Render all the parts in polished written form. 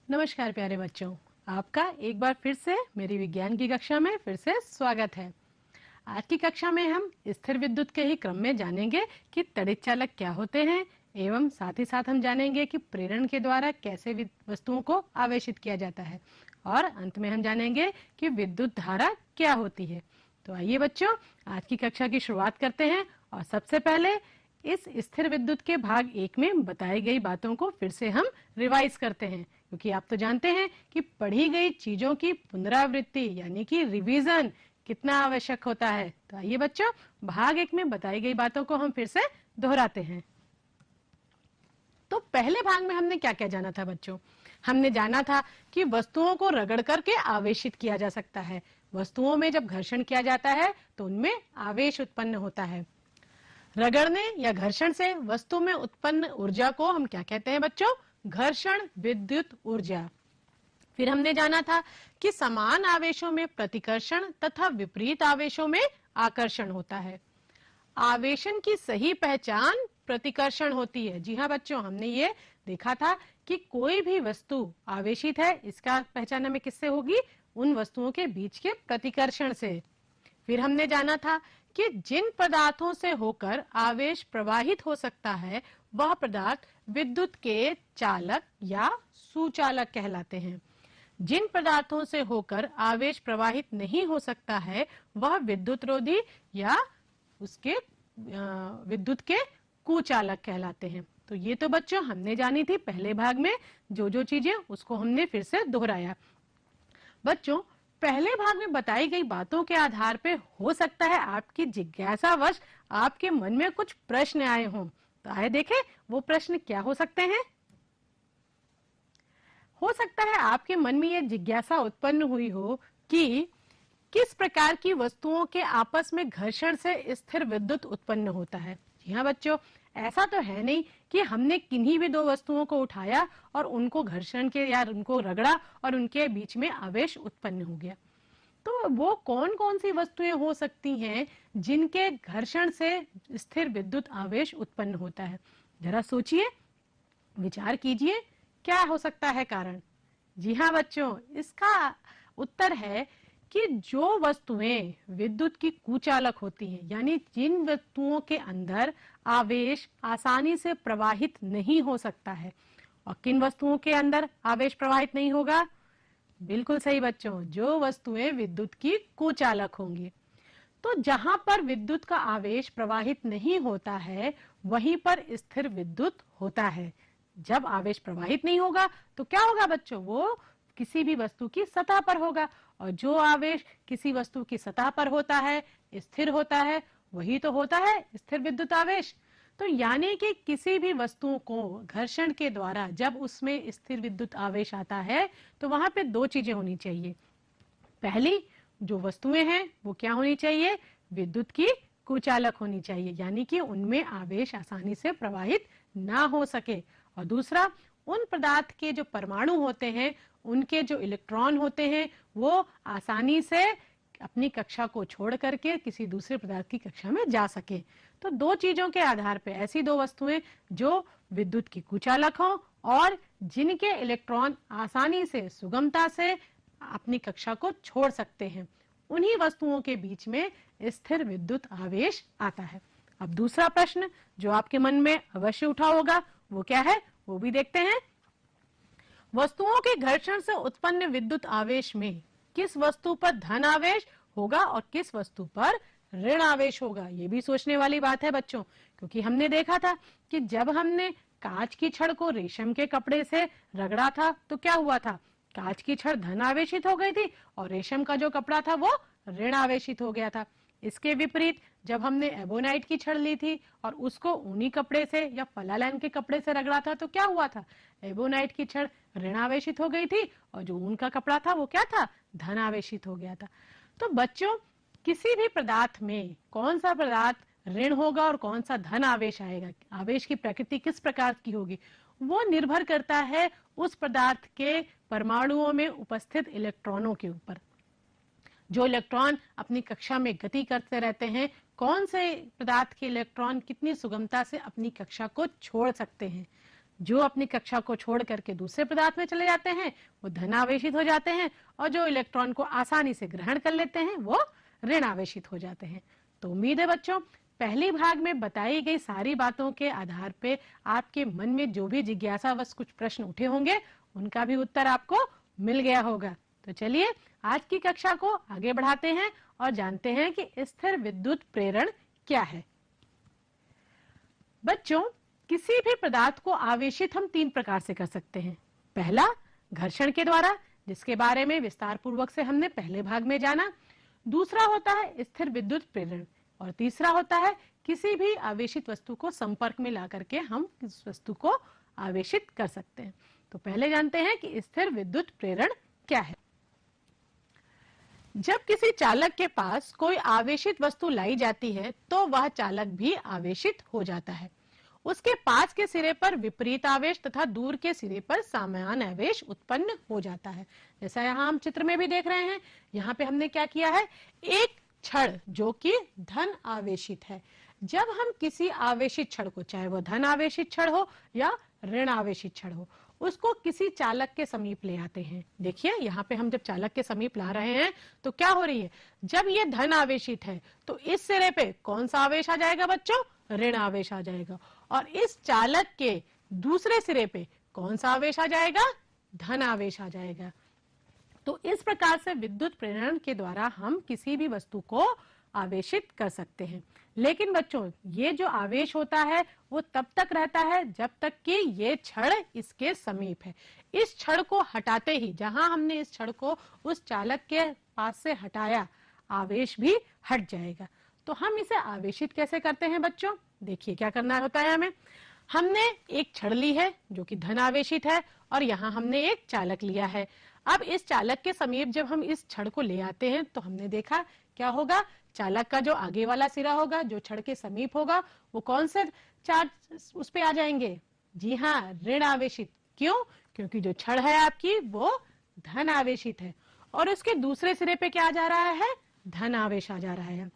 नमस्कार प्यारे बच्चों, आपका एक बार फिर से मेरी विज्ञान की कक्षा में फिर से स्वागत है। आज की कक्षा में हम स्थिर विद्युत के ही क्रम में जानेंगे कि तड़ित चालक क्या होते हैं एवं साथ ही साथ हम जानेंगे कि प्रेरण के द्वारा कैसे वस्तुओं को आवेशित किया जाता है और अंत में हम जानेंगे कि विद्युत धारा क्या होती है। तो आइए बच्चों, आज की कक्षा की शुरुआत करते हैं और सबसे पहले इस स्थिर विद्युत के भाग 1 में बताई गई बातों को फिर से हम रिवाइज करते हैं, क्योंकि आप तो जानते हैं कि पढ़ी गई चीजों की पुनरावृत्ति यानी कि रिवीजन कितना आवश्यक होता है। तो आइए बच्चों, भाग 1 में बताई गई बातों को हम फिर से दोहराते हैं। तो पहले भाग में हमने क्या क्या जाना था बच्चों? हमने जाना था कि वस्तुओं को रगड़ करके आवेशित किया जा सकता है। वस्तुओं में जब घर्षण किया जाता है तो उनमें आवेश उत्पन्न होता है। रगड़ने या घर्षण से वस्तु में उत्पन्न ऊर्जा को हम क्या कहते हैं बच्चों? घर्षण विद्युत ऊर्जा। फिर हमने जाना था कि समान आवेशों में प्रतिकर्षण तथा विपरीत आवेशों में आकर्षण होता है। आवेशन की सही पहचान प्रतिकर्षण होती है। जी हाँ बच्चों, हमने ये देखा था कि कोई भी वस्तु आवेशित है, इसका पहचान हमें किससे होगी? उन वस्तुओं के बीच के प्रतिकर्षण से। फिर हमने जाना था कि जिन पदार्थों से होकर आवेश प्रवाहित हो सकता है वह पदार्थ विद्युत के चालक या सुचालक कहलाते हैं। जिन पदार्थों से होकर आवेश प्रवाहित नहीं हो सकता है वह विद्युत रोधी या उसके विद्युत के कुचालक कहलाते हैं। तो ये तो बच्चों हमने जानी थी पहले भाग में, जो चीजें उसको हमने फिर से दोहराया। बच्चों, पहले भाग में बताई गई बातों के आधार पे हो सकता है आपकी जिज्ञासावश आपके मन में कुछ प्रश्न आए हों। तो आए देखें वो प्रश्न क्या हो सकते हैं। हो सकता है आपके मन में यह जिज्ञासा उत्पन्न हुई हो कि किस प्रकार की वस्तुओं के आपस में घर्षण से स्थिर विद्युत उत्पन्न होता है। जी हाँ बच्चों, ऐसा तो है नहीं कि हमने किन्हीं भी दो वस्तुओं को उठाया और उनको घर्षण के या उनको रगड़ा और उनके बीच में आवेश उत्पन्न हो गया। तो वो कौन कौन सी वस्तुएं हो सकती हैं जिनके घर्षण से स्थिर विद्युत आवेश उत्पन्न होता है? जरा सोचिए, विचार कीजिए, क्या हो सकता है कारण? जी हाँ बच्चों, इसका उत्तर है कि जो वस्तुएं विद्युत की कुचालक होती हैं, यानी जिन वस्तुओं के अंदर आवेश आसानी से प्रवाहित नहीं हो सकता है। और किन वस्तुओं के अंदर आवेश प्रवाहित नहीं होगा? बिल्कुल सही बच्चों, जो वस्तुएं विद्युत की कुचालक होंगी। तो जहां पर विद्युत का आवेश प्रवाहित नहीं होता है वहीं पर स्थिर विद्युत होता है। जब आवेश प्रवाहित नहीं होगा तो क्या होगा बच्चों? वो किसी भी वस्तु की सतह पर होगा, और जो आवेश किसी वस्तु की सतह पर होता है, स्थिर होता है, वही तो होता है स्थिर विद्युत आवेश। तो यानी कि किसी भी वस्तु को घर्षण के द्वारा जब उसमें स्थिर विद्युत आवेश आता है तो वहां पे दो चीजें होनी चाहिए। पहली, जो वस्तुएं हैं वो क्या होनी चाहिए? विद्युत की कुचालक होनी चाहिए, यानी कि उनमें आवेश आसानी से प्रवाहित ना हो सके। और दूसरा, उन पदार्थ के जो परमाणु होते हैं उनके जो इलेक्ट्रॉन होते हैं वो आसानी से अपनी कक्षा को छोड़ करके किसी दूसरे पदार्थ की कक्षा में जा सके। तो दो चीजों के आधार पर ऐसी दो वस्तुएं जो विद्युत की कुचालक हों और जिनके इलेक्ट्रॉन आसानी से सुगमता से अपनी कक्षा को छोड़ सकते हैं, उन्हीं वस्तुओं के बीच में स्थिर विद्युत आवेश आता है। अब दूसरा प्रश्न जो आपके मन में अवश्य उठा होगा वो क्या है, वो भी देखते हैं। वस्तुओं के घर्षण से उत्पन्न विद्युत आवेश में किस वस्तु पर धन आवेश होगा और किस वस्तु पर ऋण आवेश होगा? ये भी सोचने वाली बात है बच्चों, क्योंकि हमने देखा था कि जब हमने कांच की छड़ को रेशम के कपड़े से रगड़ा था तो क्या हुआ था? कांच की छड़ धन आवेशित हो गई थी और रेशम का जो कपड़ा था वो ऋण आवेशित हो गया था। इसके विपरीत जब हमने एबोनाइट की छड़ ली थी और उसको ऊनी कपड़े से या फलालैन के कपड़े से रगड़ा था तो क्या हुआ था? एबोनाइट की छड़ ऋण आवेशित हो गई थी और जो ऊन का कपड़ा था वो क्या था? धन आवेशित हो गया था। तो बच्चों, किसी भी पदार्थ में कौन सा पदार्थ ऋण होगा और कौन सा धन आवेश आएगा, आवेश की प्रकृति किस प्रकार की होगी, वो निर्भर करता है उस पदार्थ के परमाणुओं में उपस्थित इलेक्ट्रॉनों के ऊपर। जो इलेक्ट्रॉन अपनी कक्षा में गति करते रहते हैं, कौन से पदार्थ के इलेक्ट्रॉन कितनी सुगमता से अपनी कक्षा को छोड़ सकते हैं। जो अपनी कक्षा को छोड़ करके दूसरे पदार्थ में चले जाते हैं वो धन आवेशित हो जाते हैं, और जो इलेक्ट्रॉन को आसानी से ग्रहण कर लेते हैं वो ऋण आवेशित हो जाते हैं। तो उम्मीद है बच्चों, पहली भाग में बताई गई सारी बातों के आधार पे आपके मन में जो भी जिज्ञासावश कुछ प्रश्न उठे होंगे उनका भी उत्तर आपको मिल गया होगा। तो चलिए आज की कक्षा को आगे बढ़ाते हैं और जानते हैं कि स्थिर विद्युत प्रेरण क्या है। बच्चों, किसी भी पदार्थ को आवेशित हम 3 प्रकार से कर सकते हैं। पहला, घर्षण के द्वारा, जिसके बारे में विस्तार पूर्वक से हमने पहले भाग में जाना। दूसरा होता है स्थिर विद्युत प्रेरण, और तीसरा होता है किसी भी आवेशित वस्तु को संपर्क में ला करके हम इस वस्तु को आवेशित कर सकते हैं। तो पहले जानते हैं कि स्थिर विद्युत प्रेरण क्या है। जब किसी चालक के पास कोई आवेशित वस्तु लाई जाती है तो वह चालक भी आवेशित हो जाता है। उसके पास के सिरे पर विपरीत आवेश तथा दूर के सिरे पर समान आवेश उत्पन्न हो जाता है। जैसा यहाँ हम चित्र में भी देख रहे हैं, यहाँ पे हमने क्या किया है, एक छड़ जो कि धन आवेशित है। जब हम किसी आवेशित छड़ को, चाहे वो धन आवेशित छड़ हो या ऋण आवेशित छड़ हो, उसको किसी चालक के समीप ले आते हैं। देखिए यहाँ पे हम जब चालक के समीप ला रहे हैं तो क्या हो रही है, जब ये धन आवेशित है तो इस सिरे पे कौन सा आवेश आ जाएगा बच्चों, ऋण आवेश आ जाएगा, और इस चालक के दूसरे सिरे पे कौन सा आवेश आ जाएगा, धन आवेश आ जाएगा। तो इस प्रकार से विद्युत प्रेरण के द्वारा हम किसी भी वस्तु को आवेशित कर सकते हैं। लेकिन बच्चों, ये जो आवेश होता है वो तब तक रहता है जब तक कि ये छड़ इसके समीप है। इस छड़ को हटाते ही, जहां हमने इस छड़ को उस चालक के पास से हटाया, आवेश भी हट जाएगा। तो हम इसे आवेशित कैसे करते हैं बच्चों, देखिए क्या करना होता है हमें। हमने एक छड़ ली है जो कि धन आवेशित है, और यहाँ हमने एक चालक लिया है। अब इस चालक के समीप जब हम इस छड़ को ले आते हैं तो हमने देखा क्या होगा, चालक का जो आगे वाला सिरा होगा, जो छड़ के समीप होगा, वो कौन से चार्ज उस पे आ जाएंगे, जी हाँ, ऋण आवेशित। क्यों, क्योंकि जो छड़ है आपकी वो धन आवेशित है, और उसके दूसरे सिरे पे क्या आ जा रहा है, धन आवेश आ जा रहा है।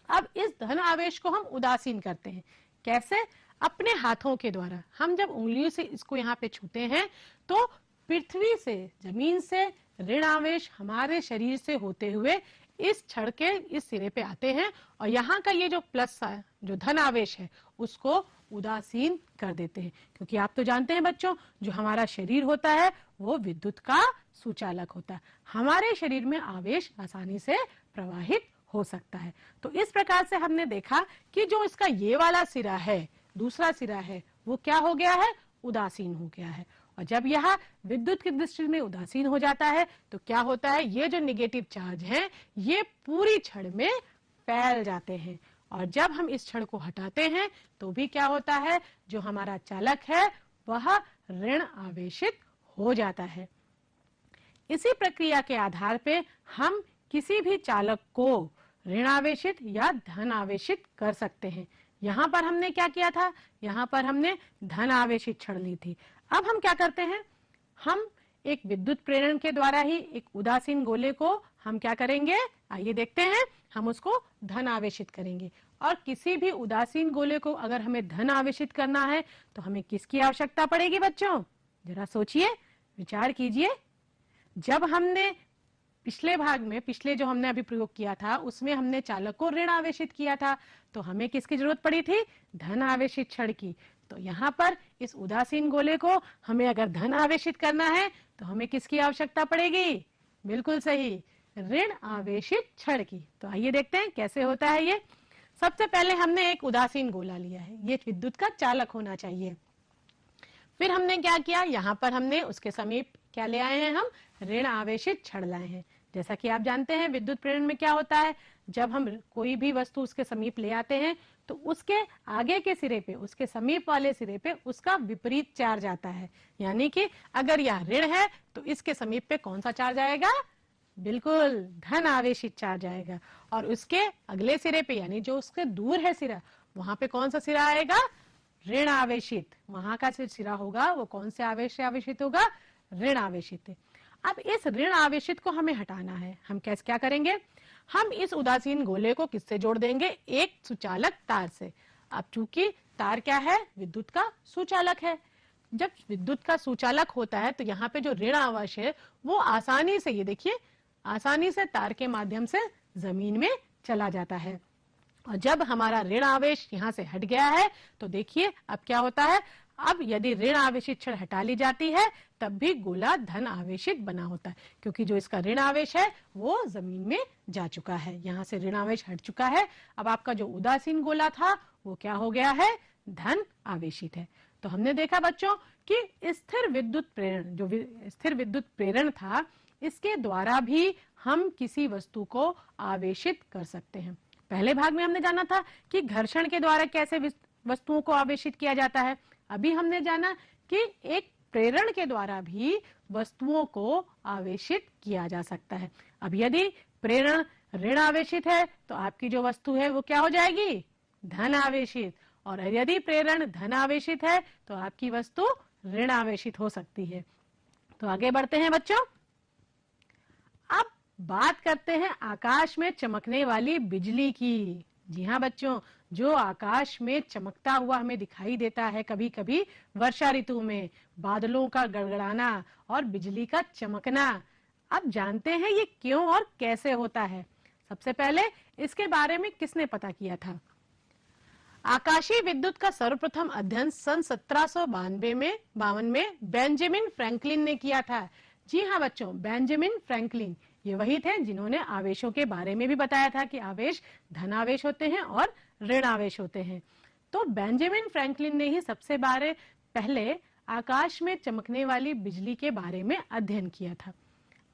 अब इस धन आवेश को हम उदासीन करते हैं। कैसे, अपने हाथों के द्वारा। हम जब उंगलियों से इसको यहाँ पे छूते हैं तो पृथ्वी से, जमीन से ऋण आवेश हमारे शरीर से होते हुए इस छड़ के इस सिरे पे आते हैं, और यहाँ का ये जो प्लस है, जो धन आवेश है, उसको उदासीन कर देते हैं। क्योंकि आप तो जानते हैं बच्चों, जो हमारा शरीर होता है वो विद्युत का सुचालक होता है। हमारे शरीर में आवेश आसानी से प्रवाहित हो सकता है। तो इस प्रकार से हमने देखा कि जो इसका ये वाला सिरा है, दूसरा सिरा है, वो क्या हो गया है, उदासीन हो गया है। और जब यह विद्युत की दृष्टि में उदासीन हो जाता है तो क्या होता है, ये जो नेगेटिव चार्ज है ये पूरी छड़ में फैल जाते हैं, और जब हम इस छड़ को हटाते हैं तो भी क्या होता है, जो हमारा चालक है वह ऋण आवेशित हो जाता है। इसी प्रक्रिया के आधार पे हम किसी भी चालक को ऋण आवेशित या धन आवेशित कर सकते हैं। यहाँ पर हमने क्या किया था, यहाँ पर हमने धन आवेशित छड़ ली थी। अब हम क्या करते हैं, हम एक विद्युत प्रेरण के द्वारा ही एक उदासीन गोले को हम क्या करेंगे, आइए देखते हैं, हम उसको धन आवेशित करेंगे। और किसी भी उदासीन गोले को अगर हमें धन आवेशित करना है तो हमें किसकी आवश्यकता पड़ेगी बच्चों, जरा सोचिए, विचार कीजिए। जब हमने पिछले भाग में, पिछले जो हमने अभी प्रयोग किया था उसमें हमने चालक को ऋण आवेशित किया था, तो हमें किसकी जरूरत पड़ी थी, धन आवेशित छड़ की। तो यहाँ पर इस उदासीन गोले को हमें अगर धन आवेशित करना है तो हमें किसकी आवश्यकता पड़ेगी, बिल्कुल सही, ऋण आवेशित छड़ की। तो आइए देखते हैं कैसे होता है ये। सबसे पहले हमने एक उदासीन गोला लिया है, ये विद्युत का चालक होना चाहिए। फिर हमने क्या किया, यहाँ पर हमने उसके समीप क्या ले आए हैं, हम ऋण आवेशित छड़ लाए हैं। जैसा कि आप जानते हैं विद्युत प्रेरण में क्या होता है, जब हम कोई भी वस्तु उसके समीप ले आते हैं तो उसके आगे के सिरे पे, उसके समीप वाले सिरे पे उसका विपरीत चार्ज आता है। यानी कि अगर यह ऋण है तो इसके समीप पे कौन सा चार्ज आएगा, बिल्कुल धन आवेशित चार्ज आएगा। और उसके अगले सिरे पे, यानी जो उसके दूर है सिरा, वहां पे कौन सा सिरा आएगा, ऋण आवेशित। वहां का सिरा होगा वो कौन से आवेश से आवेशित होगा, ऋण आवेशित। अब इस ऋण आवेशित को हमें हटाना है। हम कैसे क्या करेंगे, हम इस उदासीन गोले को किससे जोड़ देंगे, एक सुचालक तार से। अब चूंकि तार क्या है, विद्युत का सुचालक है, जब विद्युत का सुचालक होता है तो यहाँ पे जो ऋण आवेश है वो आसानी से, ये देखिए, आसानी से तार के माध्यम से जमीन में चला जाता है। और जब हमारा ऋण आवेश यहाँ से हट गया है तो देखिए अब क्या होता है, अब यदि ऋण आवेशित छड़ हटा ली जाती है तब भी गोला धन आवेशित बना होता है, क्योंकि जो इसका ऋण आवेश है वो जमीन में जा चुका है। यहाँ से ऋण आवेश हट चुका है। अब आपका जो उदासीन गोला था वो क्या हो गया है, धन आवेशित है। तो हमने देखा बच्चों कि स्थिर विद्युत प्रेरण, जो स्थिर विद्युत प्रेरण था, इसके द्वारा भी हम किसी वस्तु को आवेशित कर सकते हैं। पहले भाग में हमने जाना था कि घर्षण के द्वारा कैसे वस्तुओं को आवेशित किया जाता है। अभी हमने जाना कि एक प्रेरण के द्वारा भी वस्तुओं को आवेशित किया जा सकता है। अब यदि प्रेरण ऋण आवेशित है तो आपकी जो वस्तु है वो क्या हो जाएगी, धन आवेशित, और यदि प्रेरण धन आवेशित है तो आपकी वस्तु ऋण आवेशित हो सकती है। तो आगे बढ़ते हैं बच्चों। अब बात करते हैं आकाश में चमकने वाली बिजली की। जी हाँ बच्चों, जो आकाश में चमकता हुआ हमें दिखाई देता है कभी कभी वर्षा ऋतु में, बादलों का गड़गड़ाना और बिजली का चमकना, अब जानते हैं ये क्यों और कैसे होता है। सबसे पहले इसके बारे में किसने पता किया था? आकाशीय विद्युत का सर्वप्रथम अध्ययन सन 1752 में बेंजामिन फ्रैंकलिन ने किया था। जी हाँ बच्चों, बेंजामिन फ्रैंकलिन ये वही थे जिन्होंने आवेशों के बारे में भी बताया था कि आवेश धनावेश होते हैं और ऋण आवेश होते हैं। तो बेंजामिन फ्रैंकलिन ने ही सबसे पहले आकाश में चमकने वाली बिजली के बारे में अध्ययन किया था।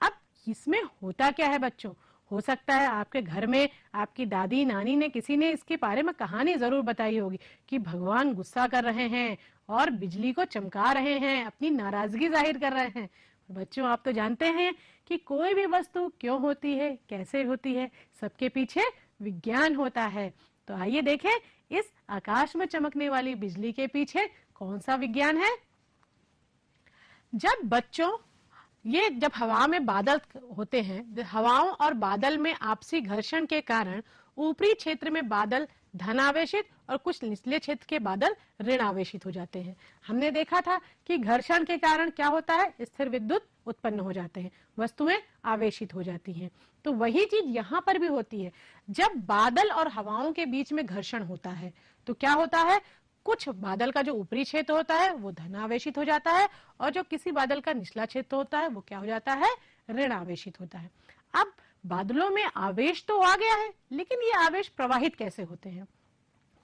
अब इसमें होता क्या है बच्चों, हो सकता है आपके घर में आपकी दादी नानी ने, किसी ने इसके बारे में कहानी जरूर बताई होगी कि भगवान गुस्सा कर रहे हैं और बिजली को चमका रहे हैं, अपनी नाराजगी जाहिर कर रहे हैं। बच्चों आप तो जानते हैं कि कोई भी वस्तु क्यों होती है, कैसे होती है, सबके पीछे विज्ञान होता है। तो आइए देखें इस आकाश में चमकने वाली बिजली के पीछे कौन सा विज्ञान है। जब हवा में बादल होते हैं, हवाओं और बादल में आपसी घर्षण के कारण ऊपरी क्षेत्र में बादल धनावेशित और कुछ निचले क्षेत्र के बादल ऋण आवेशित हो जाते हैं। हमने देखा था कि घर्षण के कारण क्या होता है, स्थिर विद्युत उत्पन्न हो जाते हैं, वस्तुएं आवेशित हो जाती हैं। तो वही चीज यहाँ पर भी होती है। जब बादल और हवाओं के बीच में घर्षण होता है तो क्या होता है, कुछ बादल का जो ऊपरी क्षेत्र होता है वो धनावेशित हो जाता है और जो किसी बादल का निचला क्षेत्र होता है वो क्या हो जाता है, ऋण आवेशित होता है। अब बादलों में आवेश तो आ गया है, लेकिन ये आवेश प्रवाहित कैसे होते हैं?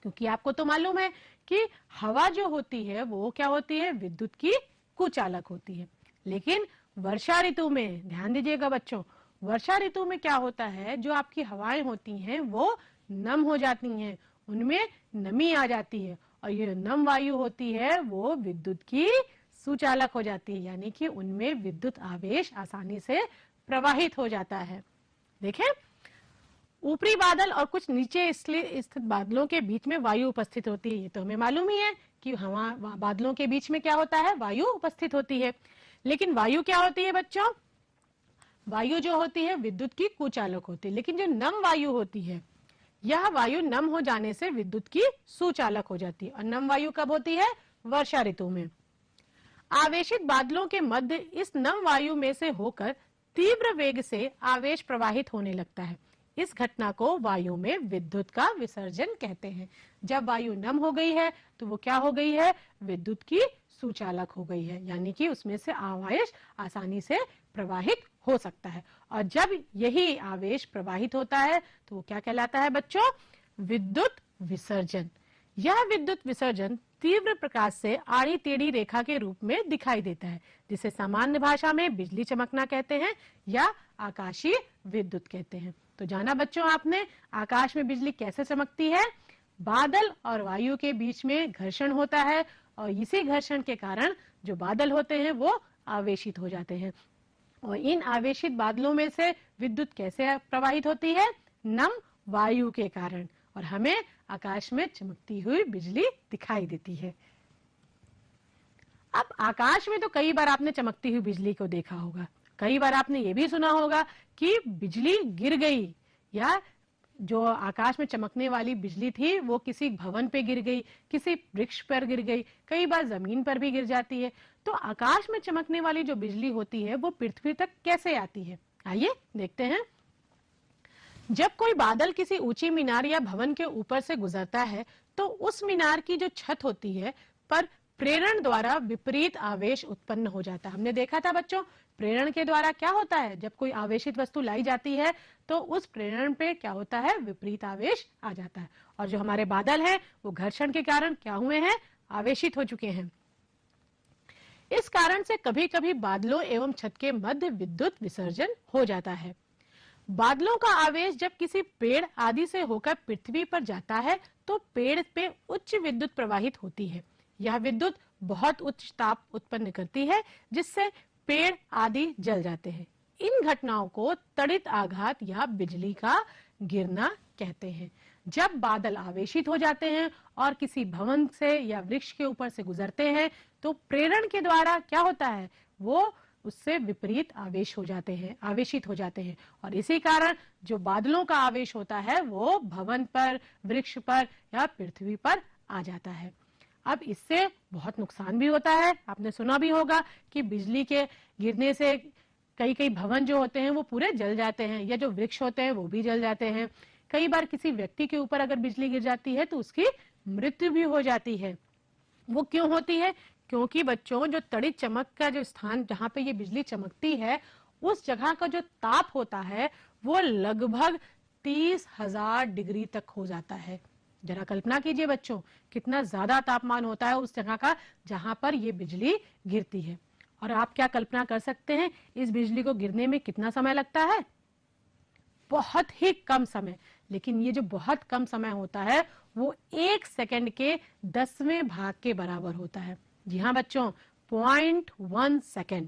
क्योंकि आपको तो मालूम है कि हवा जो होती है वो क्या होती है, विद्युत की कुचालक होती है। लेकिन वर्षा ऋतु में ध्यान दीजिएगा बच्चों, वर्षा ऋतु में क्या होता है, जो आपकी हवाएं होती हैं वो नम हो जाती हैं, उनमें नमी आ जाती है और ये नम वायु होती है वो विद्युत की सुचालक हो जाती है, यानी कि उनमें विद्युत आवेश आसानी से प्रवाहित हो जाता है। देखें, ऊपरी बादल और कुछ नीचे स्थित बादलों के बीच में वायु उपस्थित होती है। ये तो हमें मालूम ही है कि हवा बादलों के बीच में क्या होता है, वायु उपस्थित होती है। लेकिन वायु क्या होती है बच्चों, वायु जो होती है विद्युत की कुचालक होती है। लेकिन जो नम वायु होती है, यह वायु नम हो जाने से विद्युत की सुचालक हो जाती है। और नम वायु कब होती है, वर्षा ऋतु में। आवेशित बादलों के मध्य इस नम वायु में से होकर तीव्र वेग से आवेश प्रवाहित होने लगता है। इस घटना को वायु में विद्युत का विसर्जन कहते हैं। जब वायु नम हो गई है तो वो क्या हो गई है, विद्युत की सुचालक हो गई है, यानी कि उसमें से आवेश आसानी से प्रवाहित हो सकता है। और जब यही आवेश प्रवाहित होता है तो वो क्या कहलाता है बच्चों, विद्युत विसर्जन। यह विद्युत विसर्जन तीव्र प्रकाश से आड़ी टेढ़ी रेखा के रूप में दिखाई देता है, जिसे सामान्य भाषा में बिजली चमकना कहते हैं या आकाशीय विद्युत कहते हैं। तो जाना बच्चों आपने आकाश में बिजली कैसे चमकती है, बादल और वायु के बीच में घर्षण होता है और इसी घर्षण के कारण जो बादल होते हैं वो आवेशित हो जाते हैं। और इन आवेशित बादलों में से विद्युत कैसे प्रवाहित होती है, नम वायु के कारण, और हमें आकाश में चमकती हुई बिजली दिखाई देती है। अब आकाश में तो कई बार आपने चमकती हुई बिजली को देखा होगा, कई बार आपने ये भी सुना होगा कि बिजली गिर गई या जो आकाश में चमकने वाली बिजली थी वो किसी भवन पे गिर गई, किसी वृक्ष पर गिर गई, कई बार जमीन पर भी गिर जाती है। तो आकाश में चमकने वाली जो बिजली होती है वो पृथ्वी तक कैसे आती है, आइए देखते हैं। जब कोई बादल किसी ऊंची मीनार या भवन के ऊपर से गुजरता है तो उस मीनार की जो छत होती है पर प्रेरण द्वारा विपरीत आवेश उत्पन्न हो जाता है। हमने देखा था बच्चों, प्रेरण के द्वारा क्या होता है, जब कोई आवेशित वस्तु लाई जाती है तो उस प्रेरण पे क्या होता है, विपरीत आवेश आ जाता है। और जो हमारे बादल हैं वो घर्षण के कारण क्या हुए हैं, आवेशित हो चुके हैं। इस कारण से कभी कभी बादलों एवं छत के मध्य विद्युत विसर्जन हो जाता है। बादलों का आवेश जब किसी पेड़ आदि से होकर पृथ्वी पर जाता है तो पेड़ पे उच्च विद्युत प्रवाहित होती है। यह विद्युत बहुत उच्च ताप उत्पन्न करती है जिससे पेड़ आदि जल जाते हैं। इन घटनाओं को तड़ित आघात या बिजली का गिरना कहते हैं। जब बादल आवेशित हो जाते हैं और किसी भवन से या वृक्ष के ऊपर से गुजरते हैं तो प्रेरण के द्वारा क्या होता है, वो उससे विपरीत आवेश हो जाते हैं, आवेशित हो जाते हैं। और इसी कारण जो बादलों का आवेश होता है वो भवन पर, वृक्ष पर या पृथ्वी पर आ जाता है। अब इससे बहुत नुकसान भी होता है। आपने सुना भी होगा कि बिजली के गिरने से कई कई भवन जो होते हैं वो पूरे जल जाते हैं, या जो वृक्ष होते हैं वो भी जल जाते हैं। कई बार किसी व्यक्ति के ऊपर अगर बिजली गिर जाती है तो उसकी मृत्यु भी हो जाती है। वो क्यों होती है, क्योंकि बच्चों जो तड़ित चमक का जो स्थान जहां पे ये बिजली चमकती है उस जगह का जो ताप होता है वो लगभग 30,000 डिग्री तक हो जाता है। जरा कल्पना कीजिए बच्चों, कितना ज्यादा तापमान होता है उस जगह का जहां पर ये बिजली गिरती है। और आप क्या कल्पना कर सकते हैं इस बिजली को गिरने में कितना समय लगता है, बहुत ही कम समय। लेकिन ये जो बहुत कम समय होता है वो 1 सेकंड के 10वें भाग के बराबर होता है। जी हाँ बच्चों, 0.1 सेकंड,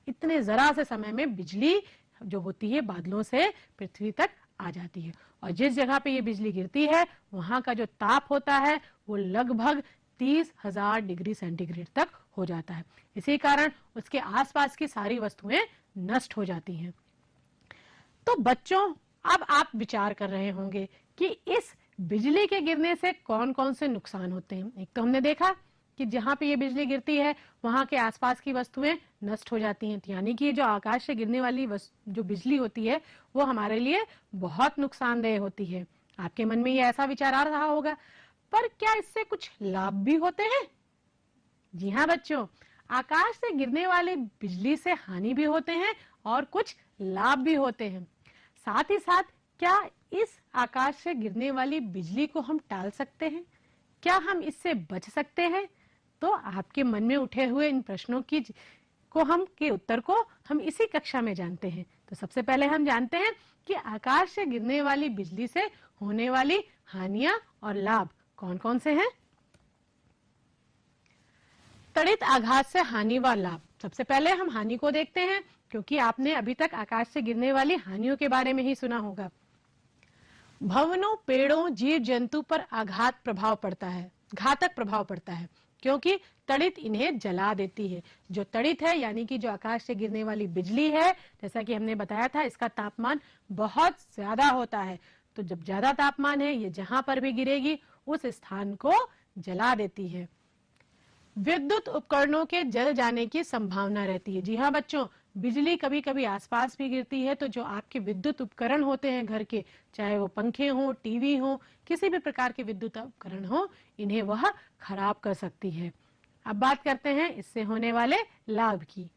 इतने जरा से समय में बिजली जो होती है बादलों से पृथ्वी तक आ जाती है। और जिस जगह पे ये बिजली गिरती है वहां का जो ताप होता है वो लगभग 30,000 डिग्री सेंटीग्रेड तक हो जाता है। इसी कारण उसके आसपास की सारी वस्तुएं नष्ट हो जाती हैं। तो बच्चों, अब आप विचार कर रहे होंगे कि इस बिजली के गिरने से कौन कौन से नुकसान होते हैं। एक तो हमने देखा कि जहां पे ये बिजली गिरती है वहां के आसपास की वस्तुएं नष्ट हो जाती हैं, यानी कि जो आकाश से गिरने वाली जो बिजली होती है वो हमारे लिए बहुत नुकसानदेह होती है। आपके मन में ये ऐसा विचार आ रहा होगा, पर क्या इससे कुछ लाभ भी होते हैं? जी हाँ बच्चों, आकाश से गिरने वाली बिजली से हानि भी होते हैं और कुछ लाभ भी होते हैं। साथ ही साथ क्या इस आकाश से गिरने वाली बिजली को हम टाल सकते हैं? क्या हम इससे बच सकते हैं? तो आपके मन में उठे हुए इन प्रश्नों के उत्तर को हम इसी कक्षा में जानते हैं। तो सबसे पहले हम जानते हैं कि आकाश से गिरने वाली बिजली से होने वाली हानियां और लाभ कौन कौन से हैं। तड़ित आघात से हानि व लाभ। सबसे पहले हम हानि को देखते हैं, क्योंकि आपने अभी तक आकाश से गिरने वाली हानियों के बारे में ही सुना होगा। भवनों, पेड़ों, जीव जंतु पर आघात प्रभाव पड़ता है, घातक प्रभाव पड़ता है, क्योंकि तड़ित इन्हें जला देती है। जो तड़ित है यानी कि जो आकाश से गिरने वाली बिजली है, जैसा कि हमने बताया था, इसका तापमान बहुत ज्यादा होता है। तो जब ज्यादा तापमान है, ये जहां पर भी गिरेगी उस स्थान को जला देती है। विद्युत उपकरणों के जल जाने की संभावना रहती है। जी हाँ बच्चों, बिजली कभी कभी आसपास भी गिरती है तो जो आपके विद्युत उपकरण होते हैं घर के, चाहे वो पंखे हो, टीवी हो, किसी भी प्रकार के विद्युत उपकरण हो, इन्हें वह खराब कर सकती है। अब बात करते हैं इससे होने वाले लाभ की।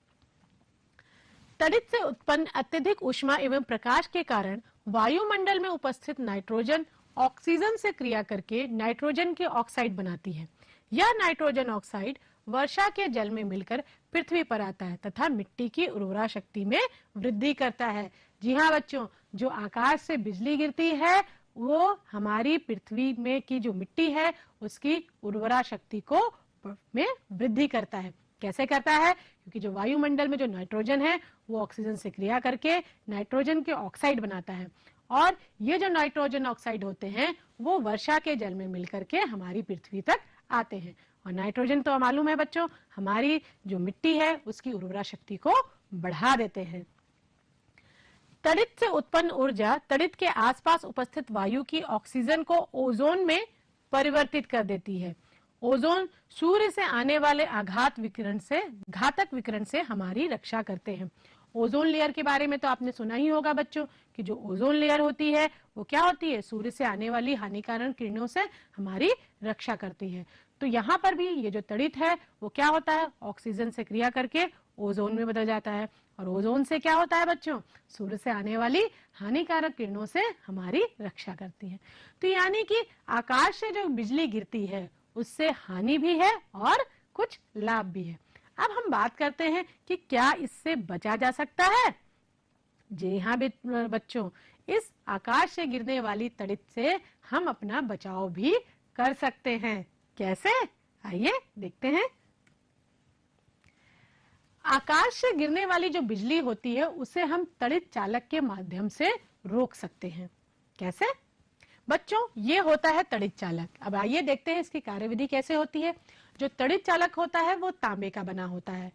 तड़ित से उत्पन्न अत्यधिक ऊष्मा एवं प्रकाश के कारण वायुमंडल में उपस्थित नाइट्रोजन ऑक्सीजन से क्रिया करके नाइट्रोजन के ऑक्साइड बनाती है। यह नाइट्रोजन ऑक्साइड वर्षा के जल में मिलकर पृथ्वी पर आता है तथा मिट्टी की उर्वरा शक्ति में वृद्धि करता है। जी हाँ बच्चों, जो आकाश से बिजली गिरती है वो हमारी पृथ्वी में की जो मिट्टी है उसकी उर्वरा शक्ति को में वृद्धि करता है। कैसे करता है? क्योंकि जो वायुमंडल में जो नाइट्रोजन है वो ऑक्सीजन से क्रिया करके नाइट्रोजन के ऑक्साइड बनाता है, और ये जो नाइट्रोजन ऑक्साइड होते हैं वो वर्षा के जल में मिलकर के हमारी पृथ्वी तक आते हैं। और नाइट्रोजन तो मालूम है बच्चों, हमारी जो मिट्टी है उसकी उर्वरा शक्ति को बढ़ा देते हैं। तड़ित से उत्पन्न ऊर्जा तड़ित के आसपास उपस्थित वायु की ऑक्सीजन को ओजोन में परिवर्तित कर देती है। ओजोन सूर्य से आने वाले घातक विकिरण से हमारी रक्षा करते हैं। ओजोन लेयर के बारे में तो आपने सुना ही होगा बच्चों कि जो ओजोन लेयर होती है वो क्या होती है, सूर्य से आने वाली हानिकारक किरणों से हमारी रक्षा करती है। तो यहाँ पर भी ये जो तड़ित है वो क्या होता है, ऑक्सीजन से क्रिया करके ओजोन में बदल जाता है। और ओजोन से क्या होता है बच्चों, सूर्य से आने वाली हानिकारक किरणों से हमारी रक्षा करती है। तो यानी कि आकाश से जो बिजली गिरती है उससे हानि भी है और कुछ लाभ भी है। अब हम बात करते हैं कि क्या इससे बचा जा सकता है। जी हाँ बच्चों, इस आकाश से गिरने वाली तड़ित से हम अपना बचाव भी कर सकते हैं। कैसे, आइए देखते हैं। आकाश से गिरने वाली जो बिजली होती है उसे हम तड़ित चालक के माध्यम से रोक सकते हैं। कैसे बच्चों, ये होता है तड़ित चालक। अब आइए देखते हैं इसकी कार्यविधि कैसे होती है। जो तड़ित चालक होता है वो तांबे का बना होता है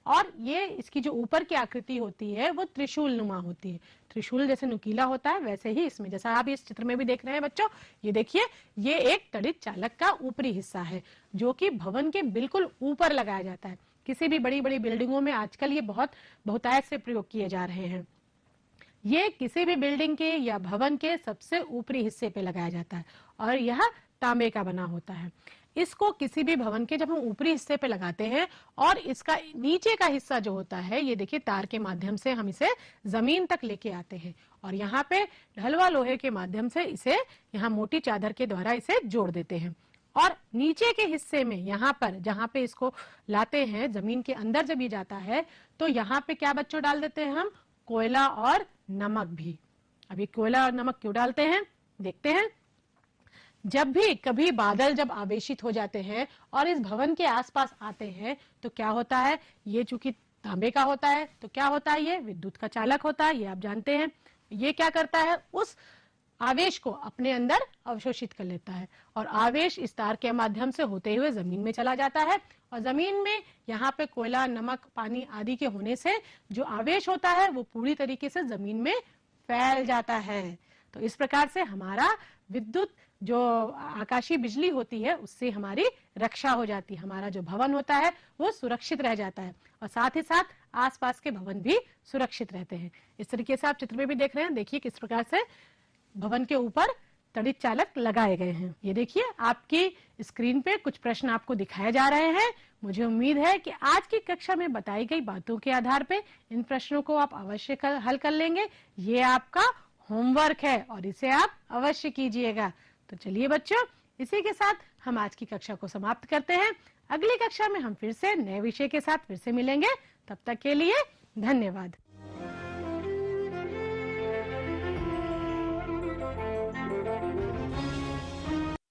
और ये इसकी जो ऊपर की आकृति होती है वो त्रिशूल नुमा होती है। त्रिशूल जैसे नुकीला होता है वैसे ही इसमें, जैसा आप इस चित्र में भी देख रहे हैं बच्चों, ये देखिए ये एक तड़ित चालक का ऊपरी हिस्सा है जो कि भवन के बिल्कुल ऊपर लगाया जाता है। किसी भी बड़ी बड़ी बिल्डिंगों में आजकल ये बहुतायत से प्रयोग किए जा रहे हैं। ये किसी भी बिल्डिंग के या भवन के सबसे ऊपरी हिस्से पे लगाया जाता है और यह तांबे का बना होता है। इसको किसी भी भवन के जब हम ऊपरी हिस्से पे लगाते हैं और इसका नीचे का हिस्सा जो होता है, ये देखिए तार के माध्यम से हम इसे जमीन तक लेके आते हैं और यहाँ पे ढलवा लोहे के माध्यम से इसे यहाँ मोटी चादर के द्वारा इसे जोड़ देते हैं। और नीचे के हिस्से में यहाँ पर जहाँ पे इसको लाते हैं, जमीन के अंदर जब ये जाता है तो यहाँ पे क्या बच्चों डाल देते हैं हम, कोयला और नमक भी। अभी कोयला और नमक क्यों डालते हैं, देखते हैं। जब भी कभी बादल जब आवेशित हो जाते हैं और इस भवन के आसपास आते हैं तो क्या होता है, ये चूंकि तांबे का होता है तो क्या होता है, ये विद्युत का चालक होता है, ये आप जानते हैं। ये क्या करता है, उस आवेश को अपने अंदर अवशोषित कर लेता है और आवेश इस तार के माध्यम से होते हुए जमीन में चला जाता है और जमीन में यहाँ पे कोयला, नमक, पानी आदि के होने से जो आवेश होता है वो पूरी तरीके से जमीन में फैल जाता है। तो इस प्रकार से हमारा विद्युत जो आकाशीय बिजली होती है उससे हमारी रक्षा हो जाती है। हमारा जो भवन होता है वो सुरक्षित रह जाता है और साथ ही साथ आसपास के भवन भी सुरक्षित रहते हैं। इस तरीके से आप चित्र में भी देख रहे हैं, देखिए किस प्रकार से भवन के ऊपर तड़ित चालक लगाए गए हैं। ये देखिए आपकी स्क्रीन पे कुछ प्रश्न आपको दिखाए जा रहे हैं। मुझे उम्मीद है कि आज की कक्षा में बताई गई बातों के आधार पे इन प्रश्नों को आप अवश्य हल कर लेंगे। ये आपका होमवर्क है और इसे आप अवश्य कीजिएगा। तो चलिए बच्चों, इसी के साथ हम आज की कक्षा को समाप्त करते हैं। अगली कक्षा में हम फिर से नए विषय के साथ फिर से मिलेंगे। तब तक के लिए धन्यवाद।